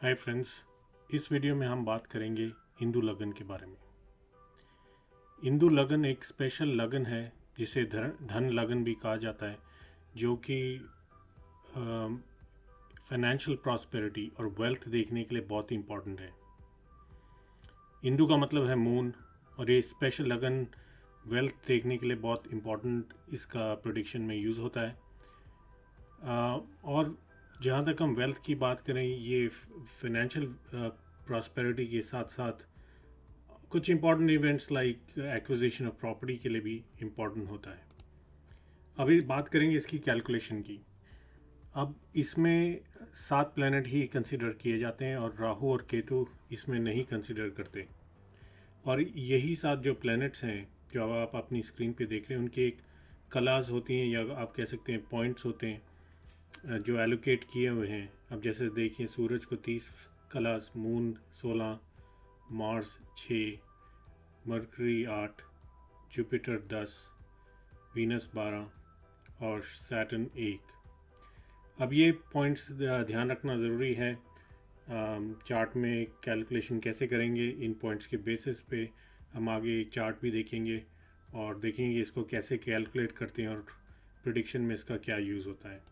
Hi friends, इस video में हम बात करेंगे हिंदू लगन के बारे में। हिंदू लगन एक स्पेशल लगन है जिसे धन लगन भी कहा जाता है, जो कि फाइनेंशियल प्रॉस्पेरिटी और वेल्थ देखने के लिए बहुत इम्पॉर्टेंट है। हिंदू का मतलब है मून, और ये स्पेशल लगन वेल्थ देखने के लिए बहुत इम्पॉर्टेंट इसका प्रेडिक्शन में यूज़ होता है। और जहाँ तक हम वेल्थ की बात करें, ये फाइनेंशियल प्रॉस्पेरिटी के साथ साथ कुछ important events like acquisition of property के लिए भी इम्पॉर्टेंट होता है। अभी बात करेंगे इसकी कैलकुलेशन की। अब इसमें 7 प्लैनेट ही कंसिडर किए जाते हैं और राहु और केतु इसमें नहीं कंसिडर करते। और यही 7 जो प्लैनेट्स हैं जो अब आप अपनी स्क्रीन पे देख रहे हैं, उनकी एक कलास होती हैं, या आप कह सकते हैं पॉइंट्स होते हैं जो एलोकेट किए हुए हैं। अब जैसे देखिए, सूरज को 30 class, moon 16, Mars 6, mercury 8, Jupiter 10, Venus 12 और सैटर्न 1। अब ये पॉइंट्स ध्यान रखना ज़रूरी है। चार्ट में कैलकुलेशन कैसे करेंगे, इन पॉइंट्स के बेसिस पे हम आगे एक चार्ट भी देखेंगे और देखेंगे इसको कैसे कैलकुलेट करते हैं और प्रिडिक्शन में इसका क्या यूज़ होता है।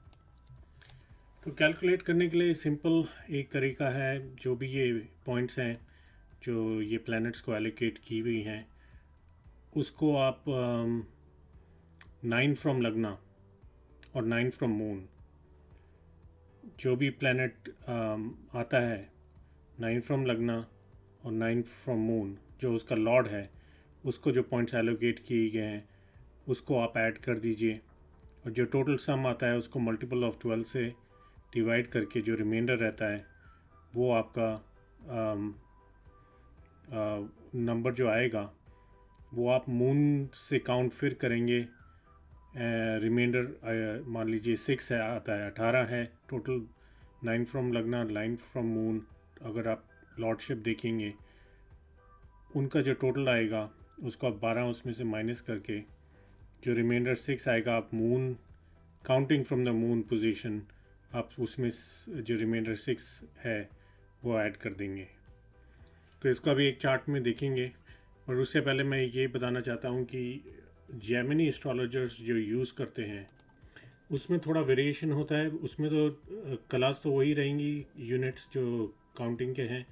तो कैलकुलेट करने के लिए सिंपल एक तरीका है। जो भी ये पॉइंट्स हैं जो ये प्लैनेट्स को एलोकेट की हुई हैं, उसको आप 9 फ्रॉम लगना और 9 फ्रॉम मून, जो भी प्लैनेट आता है 9 फ्रॉम लगना और 9 फ्रॉम मून, जो उसका लॉर्ड है, उसको जो पॉइंट्स एलोकेट किए गए हैं उसको आप ऐड कर दीजिए, और जो टोटल सम आता है उसको मल्टीपल ऑफ 12 से डिवाइड करके जो रिमाइंडर रहता है वो आपका नंबर जो आएगा वो आप मून से काउंट फिर करेंगे। रिमाइंडर मान लीजिए 6 है, आता है 18 है टोटल। 9 फ्रॉम लगना, 9 फ्रॉम मून, अगर आप लॉर्डशिप देखेंगे उनका जो टोटल आएगा उसको आप 12 उसमें से माइनस करके जो रिमाइंडर 6 आएगा, आप moon counting from the moon position, आप उसमें जो रिमाइंडर 6 है वो ऐड कर देंगे। तो इसको अभी एक चार्ट में देखेंगे, और उससे पहले मैं ये बताना चाहता हूँ कि जेमिनी एस्ट्रोलॉजर्स जो यूज़ करते हैं उसमें थोड़ा वेरिएशन होता है। उसमें तो क्लास तो वही रहेंगी, यूनिट्स जो काउंटिंग के हैं,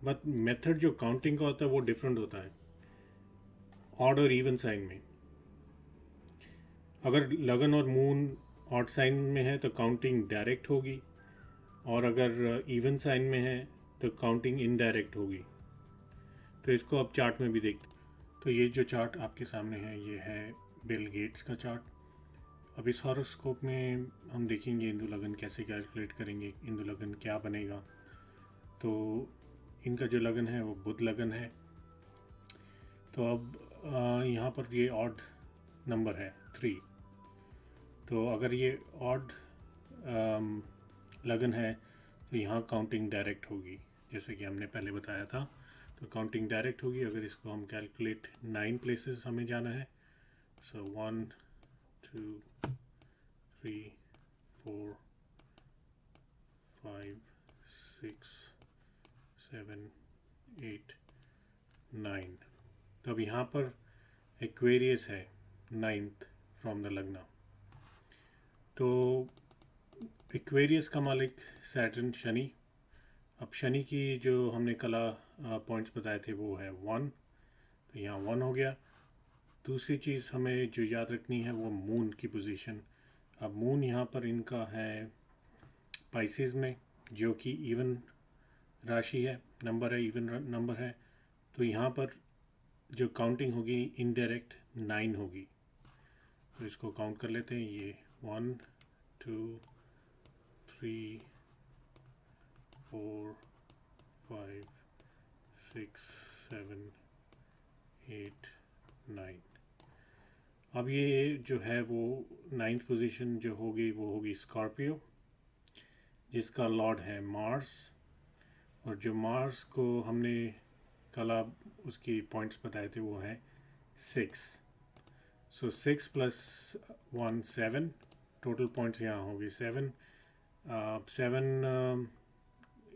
बट मेथड जो काउंटिंग का होता है वो डिफरेंट होता है। ऑड और इवन साइन में, अगर लगन और मून ऑड साइन में है तो काउंटिंग डायरेक्ट होगी, और अगर इवन साइन में है तो काउंटिंग इनडायरेक्ट होगी। तो इसको अब चार्ट में भी देखते। तो ये जो चार्ट आपके सामने है ये है बिल गेट्स का चार्ट। अब इस हॉरोस्कोप में हम देखेंगे हिंदू लगन कैसे कैलकुलेट करेंगे, हिंदू लगन क्या बनेगा। तो इनका जो लगन है वो बुध लगन है। तो अब यहाँ पर ये ऑड नंबर है 3। तो अगर ये ऑड लगन है तो यहाँ काउंटिंग डायरेक्ट होगी, जैसे कि हमने पहले बताया था। तो काउंटिंग डायरेक्ट होगी। अगर इसको हम कैलकुलेट 9 प्लेसेस हमें जाना है, सो 1 2 3 4 5 6 7 8 9। तो अब यहाँ पर एक्वेरियस है 9th फ्रॉम द लगना। तो एक्वेरियस का मालिक सैटर्न, शनि। अब शनि की जो हमने कला पॉइंट्स बताए थे वो है 1, तो यहाँ 1 हो गया। दूसरी चीज़ हमें जो याद रखनी है वो मून की पोजीशन। अब मून यहाँ पर इनका है पाइसेस में, जो कि इवन राशि है, नंबर है, इवन नंबर है। तो यहाँ पर जो काउंटिंग होगी इनडायरेक्ट 9 होगी। तो इसको काउंट कर लेते हैं। ये 1 2 3 4 5 6 7 8 9। अब ये जो है वो 9th पोजीशन जो होगी वो होगी स्कॉर्पियो, जिसका लॉर्ड है मार्स। और जो मार्स को हमने कल आप उसकी पॉइंट्स बताए थे वो है 6। सो 6 प्लस 1 7, टोटल पॉइंट्स यहाँ होगी 7। 7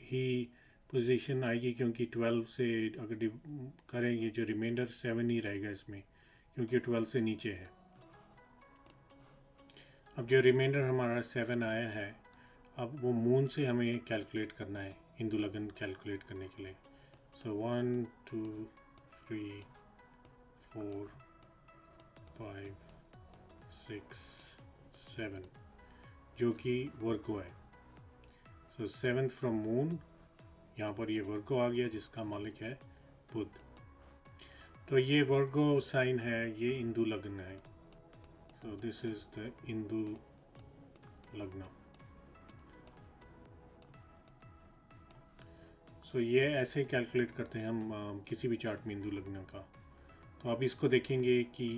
ही पोजीशन आएगी, क्योंकि 12 से अगर करेंगे जो रिमाइंडर 7 ही रहेगा इसमें, क्योंकि 12 से नीचे है। अब जो रिमाइंडर हमारा 7 आया है, अब वो मून से हमें कैलकुलेट करना है, हिंदू लगन कैलकुलेट करने के लिए। सो 1 2 3 4 5 6 7 जो कि वर्गो है। सो 7th फ्रॉम मून, यहाँ पर ये वर्गो आ गया जिसका मालिक है बुध। तो ये वर्गो साइन है, ये हिंदू लग्न है। So this is the Hindu लग्न। सो ये ऐसे कैलकुलेट करते हैं हम किसी भी चार्ट में हिंदू लग्न का। तो अब इसको देखेंगे कि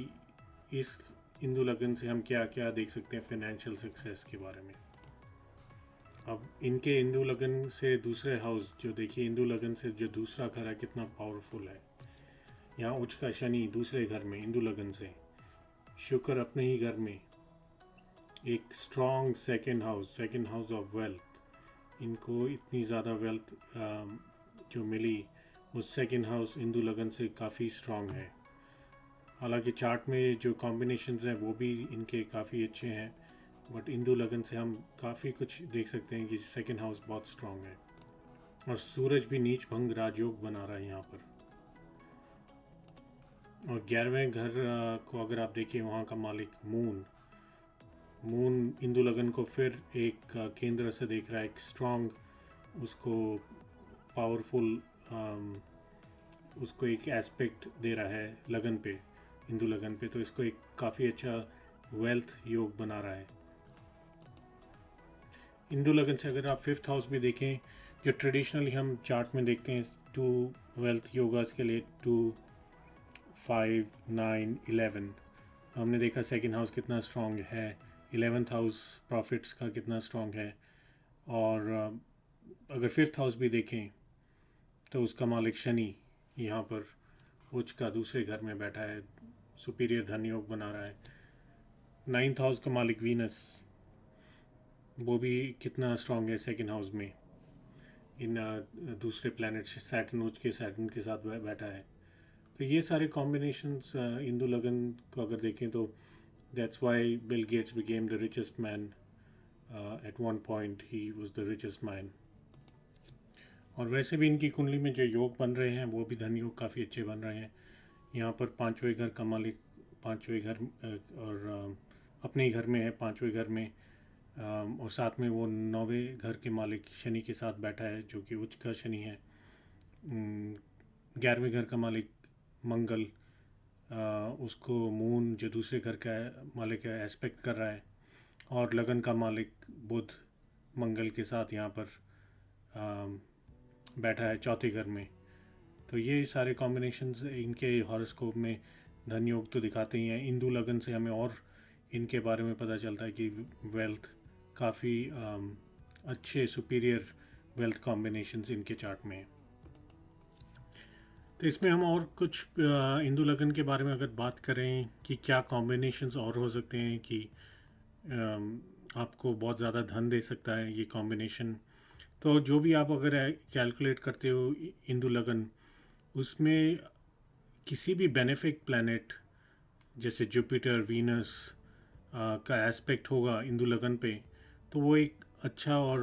इस हिंदू लग्न से हम क्या क्या देख सकते हैं फाइनेंशियल सक्सेस के बारे में। अब इनके हिंदू लगन से दूसरे हाउस जो देखिए, हिंदू लगन से जो दूसरा घर है कितना पावरफुल है। यहाँ उच्च का शनि दूसरे घर में हिंदू लगन से, शुक्र अपने ही घर में, एक strong second house of wealth. इनको इतनी ज़्यादा वेल्थ जो मिली, उस सेकंड हाउस हिंदू लगन से काफ़ी स्ट्रॉन्ग है। हालांकि चार्ट में जो कॉम्बिनेशंस हैं वो भी इनके काफ़ी अच्छे हैं, बट हिंदू लगन से हम काफ़ी कुछ देख सकते हैं कि सेकंड हाउस बहुत स्ट्रॉन्ग है। और सूरज भी नीच भंग राजयोग बना रहा है यहाँ पर। और 11वें घर को अगर आप देखें, वहाँ का मालिक मून हिंदू लगन को फिर एक केंद्र से देख रहा है, एक स्ट्रॉन्ग, उसको पावरफुल, उसको एक एस्पेक्ट दे रहा है लगन पे, हिंदू लगन पे। तो इसको एक काफ़ी अच्छा वेल्थ योग बना रहा है। हिंदू लगन से अगर आप 5th हाउस भी देखें, जो ट्रेडिशनली हम चार्ट में देखते हैं 2 वेल्थ योगास के लिए, 2 5 9 11, हमने देखा सेकंड हाउस कितना स्ट्रॉन्ग है, 11th हाउस प्रॉफिट्स का कितना स्ट्रॉन्ग है। और अगर 5th हाउस भी देखें तो उसका मालिक शनि यहाँ पर उच्च का दूसरे घर में बैठा है, सुपीरियर धन योग बना रहा है। 9th हाउस का मालिक वीनस, वो भी कितना स्ट्रॉन्ग है सेकंड हाउस में, इन दूसरे प्लैनेट सैटर्न, उच्च के सैटर्न के साथ बैठा है। तो ये सारे कॉम्बिनेशंस हिंदू लगन को अगर देखें तो that's why Bill Gates became the richest man. At one point he was the richest man. और वैसे भी इनकी कुंडली में जो योग बन रहे हैं वो भी धन योग काफ़ी अच्छे बन रहे हैं। यहाँ पर 5वें घर का मालिक 5वें घर और अपने ही घर में है 5वें घर में, और साथ में वो 9वें घर के मालिक शनि के साथ बैठा है, जो कि उच्च का शनि है। 11वें घर का मालिक मंगल, उसको मून जो दूसरे घर का मालिक है एस्पेक्ट कर रहा है। और लगन का मालिक बुध मंगल के साथ यहाँ पर बैठा है चौथे घर में। तो ये सारे कॉम्बिनेशंस इनके हॉरोस्कोप में धन योग तो दिखाते ही हैं। हिंदू लगन से हमें और इनके बारे में पता चलता है कि वेल्थ काफ़ी अच्छे सुपीरियर वेल्थ कॉम्बिनेशंस इनके चार्ट में हैं। तो इसमें हम और कुछ हिंदू लगन के बारे में अगर बात करें कि क्या कॉम्बिनेशंस और हो सकते हैं कि आपको बहुत ज़्यादा धन दे सकता है ये कॉम्बिनेशन। तो जो भी आप अगर कैलकुलेट करते हो हिंदू लगन, उसमें किसी भी बेनिफिक प्लैनेट जैसे जुपिटर, वीनस का एस्पेक्ट होगा हिंदू लगन पे, तो वो एक अच्छा और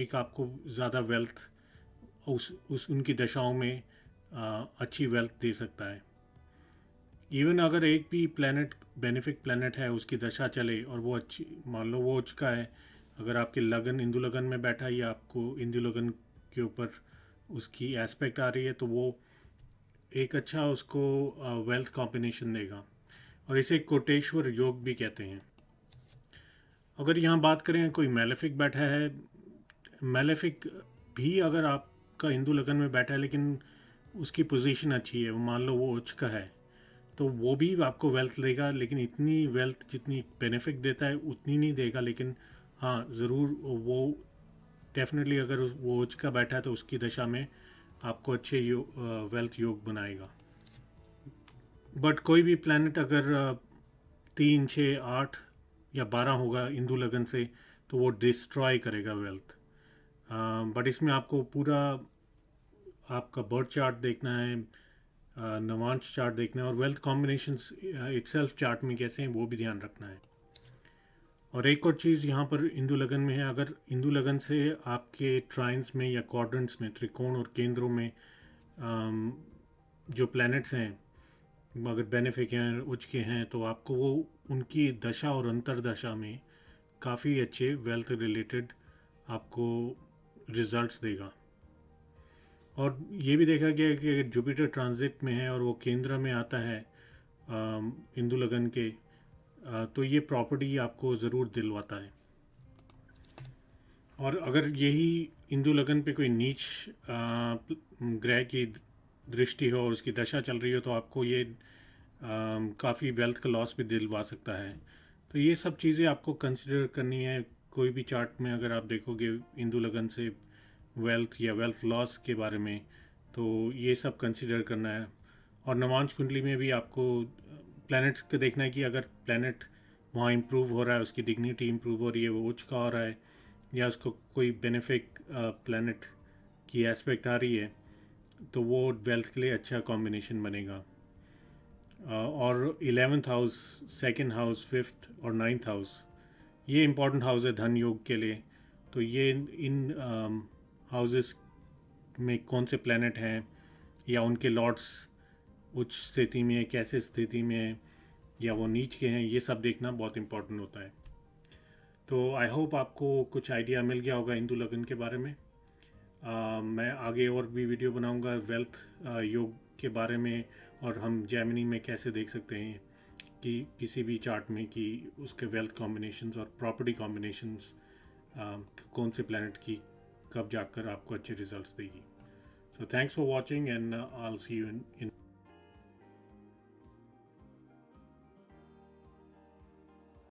एक आपको ज़्यादा वेल्थ उस उनकी दशाओं में अच्छी वेल्थ दे सकता है। इवन अगर एक भी प्लैनेट बेनिफिक प्लैनेट है उसकी दशा चले और वो अच्छी, मान लो वो उच्च का है, अगर आपके लगन हिंदू लगन में बैठा है या आपको हिंदू लगन के ऊपर उसकी एस्पेक्ट आ रही है, तो वो एक अच्छा उसको वेल्थ कॉम्बिनेशन देगा। और इसे कोटेश्वर योग भी कहते हैं। अगर यहाँ बात करें कोई मैलेफिक बैठा है, मैलेफिक भी अगर आपका हिंदू लगन में बैठा है लेकिन उसकी पोजीशन अच्छी है, मान लो वो उच्च का है, तो वो भी आपको वेल्थ देगा, लेकिन इतनी वेल्थ जितनी बेनिफिट देता है उतनी नहीं देगा। लेकिन हाँ, ज़रूर वो डेफिनेटली अगर वो उच्च का बैठा है तो उसकी दशा में आपको अच्छे वेल्थ योग बनाएगा। बट कोई भी प्लैनेट अगर 3 6 8 या 12 होगा हिंदू लगन से, तो वो डिस्ट्रॉय करेगा वेल्थ। बट इसमें आपको पूरा आपका बर्थ चार्ट देखना है, नवांश चार्ट देखना है, और वेल्थ कॉम्बिनेशंस इटसेल्फ चार्ट में कैसे हैं वो भी ध्यान रखना है। और एक और चीज़ यहाँ पर इंदु लगन में है, अगर इंदु लगन से आपके ट्राइन्स में या क्वाड्रेंट्स में, त्रिकोण और केंद्रों में जो प्लैनेट्स हैं अगर बेनिफिक हैं, उच्च के हैं, तो आपको वो उनकी दशा और अंतरदशा में काफ़ी अच्छे वेल्थ रिलेटेड आपको रिजल्ट्स देगा। और ये भी देखा गया है कि अगर जुपिटर ट्रांजिट में है और वो केंद्र में आता है इंदु लगन के, तो ये प्रॉपर्टी आपको ज़रूर दिलवाता है। और अगर यही इंदु लगन पे कोई नीच ग्रह की दृष्टि हो और उसकी दशा चल रही हो, तो आपको ये काफ़ी वेल्थ का लॉस भी दिलवा सकता है। तो ये सब चीज़ें आपको कंसिडर करनी है कोई भी चार्ट में। अगर आप देखोगे इंदु लगन से वेल्थ या वेल्थ लॉस के बारे में, तो ये सब कंसिडर करना है। और नवांश कुंडली में भी आपको प्लैनेट्स का देखना है कि अगर प्लैनेट वहाँ इम्प्रूव हो रहा है, उसकी डिग्निटी इम्प्रूव हो रही है, वो उच्च का हो रहा है, या उसको कोई बेनिफिक प्लैनेट की एस्पेक्ट आ रही है, तो वो वेल्थ के लिए अच्छा कॉम्बिनेशन बनेगा। और 11th house, second house, fifth और नाइन्थ हाउस, ये इम्पॉर्टेंट हाउस है धन योग के लिए। तो ये इन हाउसेस में कौन से प्लैनेट हैं या उनके लॉर्ड्स उच्च स्थिति में है, कैसे स्थिति में है, या वो नीच के हैं, ये सब देखना बहुत इम्पोर्टेंट होता है। तो आई होप आपको कुछ आइडिया मिल गया होगा इंदु लगन के बारे में। मैं आगे और भी वीडियो बनाऊंगा वेल्थ योग के बारे में, और हम जेमिनी में कैसे देख सकते हैं कि किसी भी चार्ट में कि उसके वेल्थ कॉम्बिनेशंस और प्रॉपर्टी कॉम्बिनेशंस कौन से प्लैनेट की कब जाकर आपको अच्छे रिजल्ट्स देगी। So thanks for watching and I will see you in